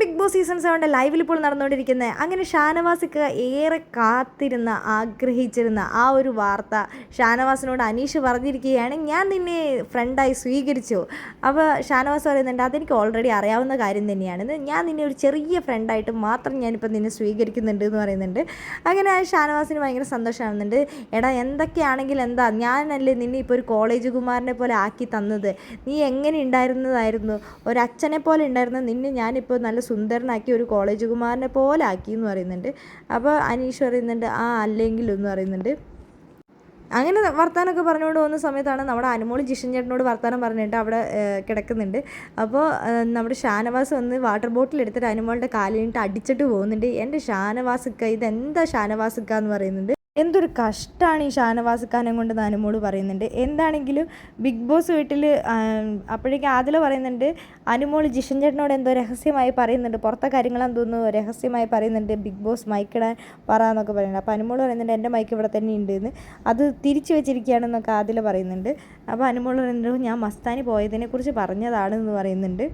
Big boss season 7 ലൈവിൽ ഇപ്പോൾ നടന്നുകൊണ്ടിരിക്കുന്നത്. അങ്ങനെ ഷാനവാസിക്ക് ഏറെ കാത്തിരുന്ന ആഗ്രഹിച്ചിരുന്ന ആ ഒരു വാർത്ത ഷാനവാസിനോട് അനീഷ് പറഞ്ഞിരിക്കുകയാണ്, ഞാൻ നിന്നെ ഫ്രണ്ടായി സ്വീകരിച്ചു. അപ്പോൾ ഷാനവാസ് പറയുന്നുണ്ട്, അതെനിക്ക് ഓൾറെഡി അറിയാവുന്ന കാര്യം തന്നെയാണ്, ഞാൻ നിന്നെ ഒരു ചെറിയ ഫ്രണ്ടായിട്ട് മാത്രം ഞാനിപ്പോൾ നിന്നെ സ്വീകരിക്കുന്നുണ്ട് എന്ന് പറയുന്നുണ്ട്. അങ്ങനെ ആ ഷാനവാസിന് ഭയങ്കര സന്തോഷമാകുന്നുണ്ട്. എടാ എന്തൊക്കെയാണെങ്കിലും എന്താ, ഞാനല്ലേ നിന്നെ ഇപ്പോൾ ഒരു കോളേജ് കുമാരനെ പോലെ ആക്കി തന്നത്, നീ എങ്ങനെ ഉണ്ടായിരുന്നതായിരുന്നു, ഒരച്ഛനെ പോലെ ഉണ്ടായിരുന്ന നിന്നെ ഞാനിപ്പോൾ നല്ല സുന്ദരനാക്കി ഒരു കോളേജ് കുമാരനെ പോലെ ആക്കി എന്ന് പറയുന്നുണ്ട്. അപ്പോൾ അനീഷ് പറയുന്നുണ്ട്, ആ അല്ലെങ്കിലും എന്ന് പറയുന്നുണ്ട്. അങ്ങനെ വർത്താനമൊക്കെ പറഞ്ഞുകൊണ്ട് പോകുന്ന സമയത്താണ് നമ്മുടെ അനുമോൾ ജിഷൻ ചേട്ടനോട് വർത്താനം പറഞ്ഞിട്ട് അവിടെ കിടക്കുന്നുണ്ട്. അപ്പോൾ നമ്മുടെ ഷാനവാസ് വന്ന് വാട്ടർ ബോട്ടിൽ എടുത്തിട്ട് അനുമോളുടെ കാലിനിട്ട് അടിച്ചിട്ട് പോകുന്നുണ്ട്. എൻ്റെ ഷാനവാസിക്ക, ഇതെന്താ ഷാനവാസിക്ക എന്ന് പറയുന്നുണ്ട്. എന്തൊരു കഷ്ടമാണ് ഈ ഷാനവാസ് ഖാനെ കൊണ്ട് അനുമോള് പറയുന്നുണ്ട്. എന്താണെങ്കിലും ബിഗ് ബോസ് വീട്ടിൽ അപ്പോഴേക്കും ആദില പറയുന്നുണ്ട്, അനുമോൾ ജിഷൻ ചേട്ടനോട് എന്തോ രഹസ്യമായി പറയുന്നുണ്ട്, പുറത്തെ കാര്യങ്ങളാന്ന് തോന്നുന്നു രഹസ്യമായി പറയുന്നുണ്ട്, ബിഗ് ബോസ് മൈക്കിടാൻ പറ എന്നൊക്കെ പറയുന്നുണ്ട്. അപ്പോൾ അനുമോൾ പറയുന്നുണ്ട്, എൻ്റെ മൈക്ക് ഇവിടെ തന്നെ ഉണ്ട് എന്ന്, അത് തിരിച്ചു വെച്ചിരിക്കുകയാണെന്നൊക്കെ ആദില പറയുന്നുണ്ട്. അപ്പോൾ അനുമോൾ പറയുന്നുണ്ട്, ഞാൻ മസ്താനി പോയതിനെക്കുറിച്ച് പറഞ്ഞതാണെന്ന് പറയുന്നുണ്ട്.